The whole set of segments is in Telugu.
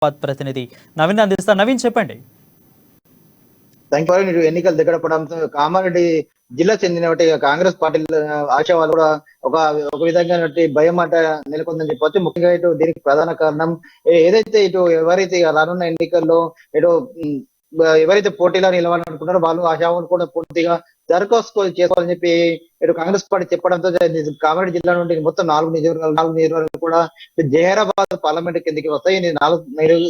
ప్రతినిధి నవీన్ అందిస్తారు. నవీన్ చెప్పండి. ఎన్నికలు దగ్గర పడడంతో కామారెడ్డి జిల్లా చెందిన కాంగ్రెస్ పార్టీ ఆశావాళ్ళు కూడా ఒక ఒక విధంగా భయం మాట నెలకొందని చెప్పవచ్చు. ముఖ్యంగా ఇటు దీనికి ప్రధాన కారణం ఏదైతే ఇటు ఎవరైతే రానున్న ఎన్నికల్లో ఇటు ఎవరైతే పోటీలో నిలవాలనుకుంటారో వాళ్ళు ఆశావాళ్ళు కూడా పూర్తిగా దరఖాస్తు చేసుకోవాలని చెప్పి ఇటు కాంగ్రెస్ పార్టీ చెప్పడంతో కామారెడ్డి జిల్లా నుండి మొత్తం నాలుగు నియోజకవర్గాలు కూడా జహీరాబాద్ పార్లమెంట్ కిందకి వస్తాయి. ఈ నాలుగు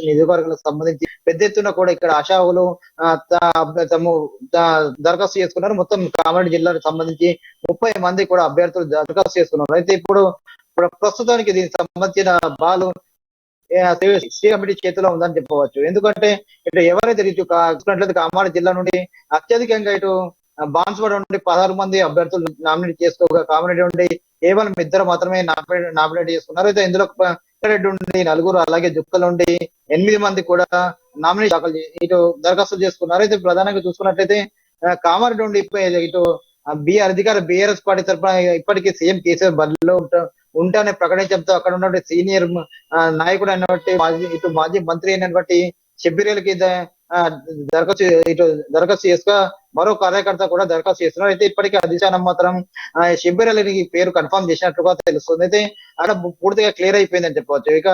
నియోజకవర్గాలకు సంబంధించి పెద్ద ఎత్తున కూడా ఇక్కడ ఆశావులు దరఖాస్తు చేసుకున్నారు. మొత్తం కామారెడ్డి జిల్లాకు సంబంధించి 30 మంది కూడా అభ్యర్థులు దరఖాస్తు చేసుకున్నారు. అయితే ఇప్పుడు ప్రస్తుతానికి దీనికి సంబంధించిన బాలు శ్రీ కమిటీ చేతిలో ఉందని చెప్పవచ్చు. ఎందుకంటే ఇటు ఎవరైతే చూసుకున్నట్లయితే కామారెడ్డి జిల్లా నుండి అత్యధికంగా ఇటు బాన్స్వాడ నుండి 16 మంది అభ్యర్థులు నామినేట్ చేసుకోగా కామారెడ్డి నుండి కేవలం 2 మాత్రమే నామినేట్ చేసుకున్నారు. అయితే ఇందులో రెడ్డి నుండి 4, అలాగే జుక్కల నుండి 8 మంది కూడా నామినేషన్ దాఖలు ఇటు దరఖాస్తులు చేసుకున్నారు. అయితే ప్రధానంగా చూసుకున్నట్లయితే కామారెడ్డి నుండి ఇటు అధికార బీఆర్ఎస్ పార్టీ తరఫున ఇప్పటికీ సీఎం కేసీఆర్ బరిలో ఉంటానే ప్రకటించడంతో అక్కడ ఉన్నటువంటి సీనియర్ నాయకుడు అయినటువంటి మాజీ మంత్రి అయినటువంటి షబ్బీర్ అలీకి దరఖాస్తు చేసుకో మరో కార్యకర్త కూడా దరఖాస్తు చేస్తున్నారు. అయితే ఇప్పటికీ అధిష్టానం మాత్రం షబ్బీర్ అలీకి పేరు కన్ఫర్మ్ చేసినట్లుగా తెలుస్తుంది. అయితే అక్కడ పూర్తిగా క్లియర్ అయిపోయిందని చెప్పవచ్చు. ఇక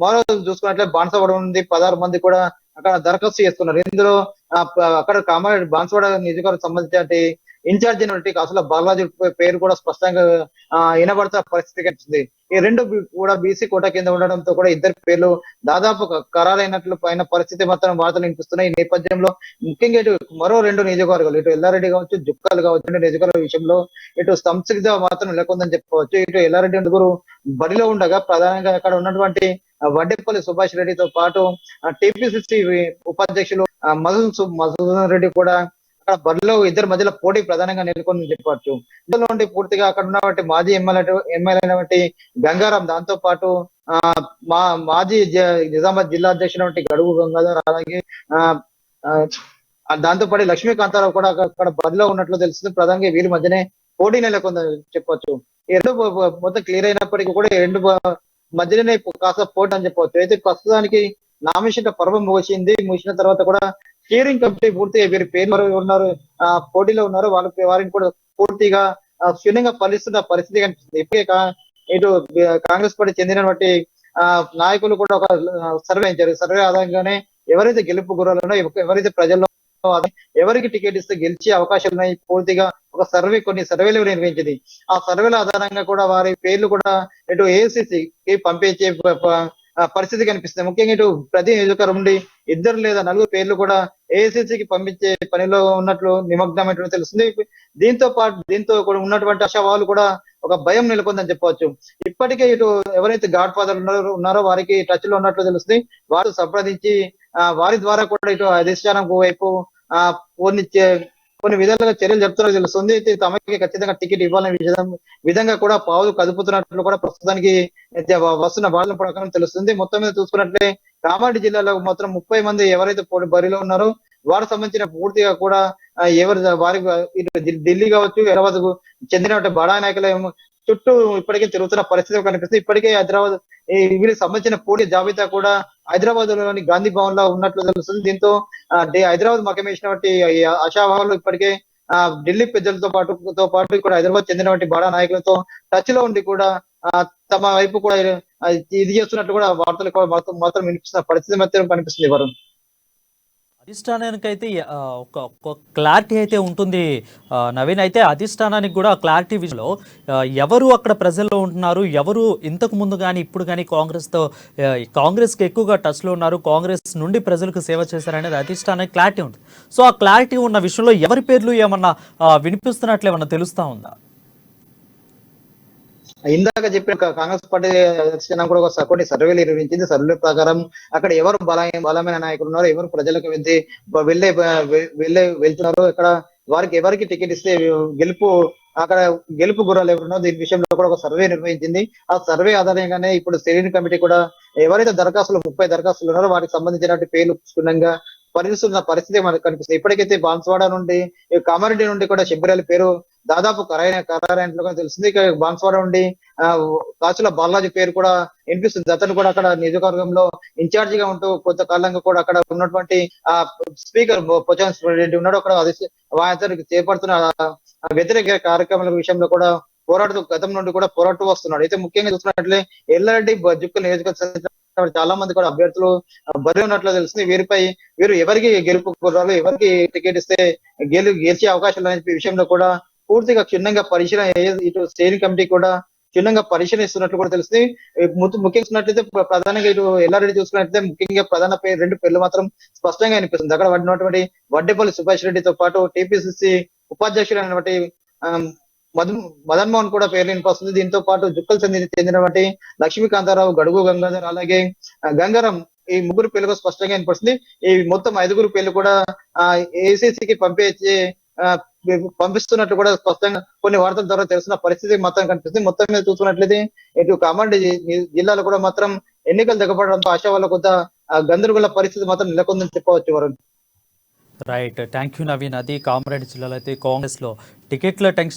మరో చూసుకున్నట్లయితే బాన్సవాడ నుండి 16 మంది కూడా అక్కడ దరఖాస్తు చేస్తున్నారు. ఇందులో అక్కడ కామారెడ్డి బాన్సవాడ నియోజకవర్గం సంబంధించిన ఇన్ఛార్జ్ అయినటువంటి కాసుల బాలరాజు పేరు కూడా స్పష్టంగా వినబడుతున్న పరిస్థితి కనిపిస్తుంది. ఈ రెండు కూడా బీసీ కోట కింద ఉండడంతో కూడా ఇద్దరు పేర్లు దాదాపు ఖరారైనట్లు పైన పరిస్థితి మాత్రం వార్తలు వినిపిస్తున్నాయి. ఈ నేపథ్యంలో ముఖ్యంగా ఇటు మరో 2 నియోజకవర్గాలు ఇటు ఎల్లారెడ్డి కావచ్చు, జుక్కలు కావచ్చు, 2 నియోజకవర్గాల విషయంలో ఇటు సంసిగ్ధ మాత్రం నెలకొందని చెప్పవచ్చు. ఇటు ఎల్లారెడ్డి నలుగురు బడిలో ఉండగా ప్రధానంగా అక్కడ ఉన్నటువంటి వడ్డేపల్లి సుభాష్ రెడ్డితో పాటు టీపీసీసీ ఉపాధ్యక్షులు మధుసూదన్ రెడ్డి కూడా అక్కడ బరిలో ఇద్దరి మధ్యలో పోటీ ప్రధానంగా నెలకొని చెప్పవచ్చు. ఇందులో నుండి పూర్తిగా అక్కడ ఉన్నటువంటి మాజీ ఎమ్మెల్యే అయినటువంటి గంగారాం, దాంతో పాటు మాజీ నిజామాబాద్ జిల్లా అధ్యక్షుడు గడుగు గంగాధర్, అలాగే దాంతో పాటు లక్ష్మీకాంతారావు కూడా అక్కడ బరిలో ఉన్నట్లు తెలుస్తుంది. ప్రధానంగా వీరి మధ్యనే పోటీ నెలకొందని చెప్పొచ్చు. ఈ రెండు మొత్తం క్లియర్ అయినప్పటికీ కూడా ఈ రెండు మధ్యలోనే కాస్త పోటీ అని చెప్పవచ్చు. అయితే ప్రస్తుతానికి నామినేషన్ పర్వం ముగిసిన తర్వాత కూడా స్టీరింగ్ కమిటీ పూర్తిగా వీరి పేరు ఉన్నారు పోటీలో ఉన్నారు వారిని కూడా పూర్తిగా క్షుణ్ణంగా ఫలిస్తున్న పరిస్థితి కనిపిస్తుంది. ఇప్పటికే ఇటు కాంగ్రెస్ పార్టీ చెందినటువంటి నాయకులు కూడా ఒక సర్వే ఇచ్చారు. సర్వే ఆధారంగానే ఎవరైతే గెలుపు గుర్రాలనో, ఎవరైతే ప్రజల్లో ఎవరికి టికెట్ ఇస్తే గెలిచే అవకాశాలు ఉన్నాయి పూర్తిగా ఒక కొన్ని సర్వేలు నిర్వహించింది. ఆ సర్వేల ఆధారంగా కూడా వారి పేర్లు కూడా ఇటు ఏఐసిసికి పంపించే పరిస్థితి కనిపిస్తుంది. ముఖ్యంగా ఇటు ప్రతి నియోజకవర్గం నుండి 2 లేదా 4 పేర్లు కూడా ఏఐసిసికి పంపించే పనిలో ఉన్నట్లు నిమగ్నమైనట్లు తెలుస్తుంది. దీంతో కూడా ఉన్నటువంటి ఆశావాళ్ళు కూడా ఒక భయం నెలకొందని చెప్పవచ్చు. ఇప్పటికే ఇటు ఎవరైతే గాడ్ ఫాదర్ ఉన్నారో వారికి టచ్ లో ఉన్నట్లు తెలుస్తుంది. వారు సంప్రదించి వారి ద్వారా కూడా ఇటు అధిష్టానం వైపు కొన్ని విధాలుగా చర్యలు చెప్తున్నట్టు తెలుస్తుంది. తమకి ఖచ్చితంగా టికెట్ ఇవ్వాలనే విధంగా కూడా పావులు కదుపుతున్నట్లు కూడా ప్రస్తుతానికి వస్తున్న వార్తల ప్రకారం తెలుస్తుంది. మొత్తం మీద చూసుకున్నట్లే కామారెడ్డి జిల్లాలో మాత్రం 30 మంది ఎవరైతే బరిలో ఉన్నారో వారికి సంబంధించిన పూర్తిగా కూడా ఢిల్లీ కావచ్చు, హైదరాబాద్ కు చెందిన బడా నాయకుల చుట్టూ ఇప్పటికే తిరుగుతున్న పరిస్థితి కనిపిస్తుంది. ఇప్పటికే హైదరాబాద్ వీరికి సంబంధించిన పోటీ జాబితా కూడా హైదరాబాద్ లోని గాంధీ భవన్ లో ఉన్నట్లు తెలుస్తుంది. దీంతో హైదరాబాద్ మకం వేసినటువంటి ఆశావాహులు ఇప్పటికే ఢిల్లీ పెద్దలతో పాటు ఇక్కడ హైదరాబాద్ చెందినటువంటి బడా నాయకులతో టచ్ లో ఉండి కూడా తమ వైపు కూడా ఇది చేస్తున్నట్లు కూడా వార్తలు మాత్రం వినిపిస్తున్న పరిస్థితి మాత్రం కనిపిస్తుంది. వరుణ్, అధిష్టానానికి అయితే ఒక క్లారిటీ అయితే ఉంటుంది నవీన్. అయితే అధిష్టానానికి కూడా క్లారిటీ విషయంలో ఎవరు అక్కడ ప్రజల్లో ఉంటున్నారు, ఎవరు ఇంతకు ముందు కానీ ఇప్పుడు కానీ కాంగ్రెస్కి ఎక్కువగా టచ్లో ఉన్నారు, కాంగ్రెస్ నుండి ప్రజలకు సేవ చేశారనేది అధిష్టానానికి క్లారిటీ ఉంటుంది. సో ఆ క్లారిటీ ఉన్న విషయంలో ఎవరి పేర్లు ఏమన్నా వినిపిస్తున్నట్లు ఏమన్నా తెలుస్తా ఉందా? ఇందాక చెప్పిన కాంగ్రెస్ పార్టీ అధిష్టానం కూడా కొన్ని సర్వేలు నిర్వహించింది. సర్వే ప్రకారం అక్కడ ఎవరు బలమైన నాయకులు ఉన్నారో, ఎవరు ప్రజలకు వెళ్తున్నారో, ఇక్కడ ఎవరికి టికెట్ ఇస్తే గెలుపు గుర్రాలు ఎవరున్నారో దీని విషయంలో కూడా ఒక సర్వే నిర్వహించింది. ఆ సర్వే ఆధారంగానే ఇప్పుడు స్టీరింగ్ కమిటీ కూడా ఎవరైతే 30 దరఖాస్తులు ఉన్నారో వారికి సంబంధించినటువంటి పేర్లు క్షుణ్ణంగా పరిశీలిస్తున్న పరిస్థితి మనకు కనిపిస్తుంది. ఇప్పటికైతే బాన్స్వాడ నుండి, కామారెడ్డి నుండి కూడా షబ్బీర్ అలీ పేరు దాదాపు ఖరారైనట్లుగా తెలిసింది. ఇక బాన్స్వాడ ఉండి కాసుల బాలాజీ పేరు కూడా వినిపిస్తుంది. అతను కూడా అక్కడ నియోజకవర్గంలో ఇన్ఛార్జ్ గా ఉంటూ కొంతకాలంగా కూడా అక్కడ ఉన్నటువంటి ఆ స్పీకర్ పోచారం రెడ్డి ఉన్నాడు. అక్కడ అతనికి చేపడుతున్న వ్యతిరేక కార్యక్రమాల విషయంలో కూడా పోరాడుతూ గతం నుండి కూడా పోరాడుతూ వస్తున్నాడు. అయితే ముఖ్యంగా చూసుకున్నట్లే ఎల్లారెడ్డి జుక్కల్ నియోజకవర్గ చాలా మంది కూడా అభ్యర్థులు బరి ఉన్నట్లు తెలిసింది. వీరు ఎవరికి గెలుపు కుర్రాలు, ఎవరికి టికెట్ ఇస్తే గెలిచే అవకాశాలు అనే విషయంలో కూడా పూర్తిగా క్షుణ్ణంగా పరిశీలన ఇటు స్టేరింగ్ కమిటీ కూడా క్షుణ్ణంగా పరిశీలిస్తున్నట్లు కూడా తెలిసింది. ముఖ్యంగా చూసినట్లయితే ప్రధానంగా ఇటు ఎల్లారెడ్డి చూసుకున్నట్లయితే ముఖ్యంగా ప్రధాన పేరు 2 పేర్లు మాత్రం స్పష్టంగా అనిపిస్తుంది. అక్కడ ఉన్నటువంటి వడ్డేపల్లి సుభాష్ రెడ్డితో పాటు టిపిసిసి ఉపాధ్యక్షుడు అయినటువంటి మదన్ మోహన్ కూడా పేరు వినిపిస్తుంది. దీంతో పాటు జుక్కల్ చెందినటువంటి లక్ష్మీకాంతారావు, గడుగు గంగాధర్, అలాగే గంగారం, ఈ ముగ్గురు పేర్లు స్పష్టంగా వినిపిస్తుంది. ఈ మొత్తం 5గురు పేర్లు కూడా ఏసీసీకి పంపిస్తున్నట్లు కూడా స్పష్టంగా కొన్ని వార్తల ద్వారా తెలిసిన పరిస్థితి మాత్రం కనిపిస్తుంది. మొత్తం మీద చూసుకున్నట్లయితే ఇటు కామారెడ్డి జిల్లాలో కూడా మాత్రం ఎన్నికలు దగ్గపడడంతో ఆశావాళ్ళ కొంత గందరగోళ పరిస్థితి మాత్రం నెలకొందని చెప్పవచ్చు Varun. Right, thank you Naveen. అది కామారెడ్డి జిల్లాలో అయితే కాంగ్రెస్లో టికెట్ల టెన్షన్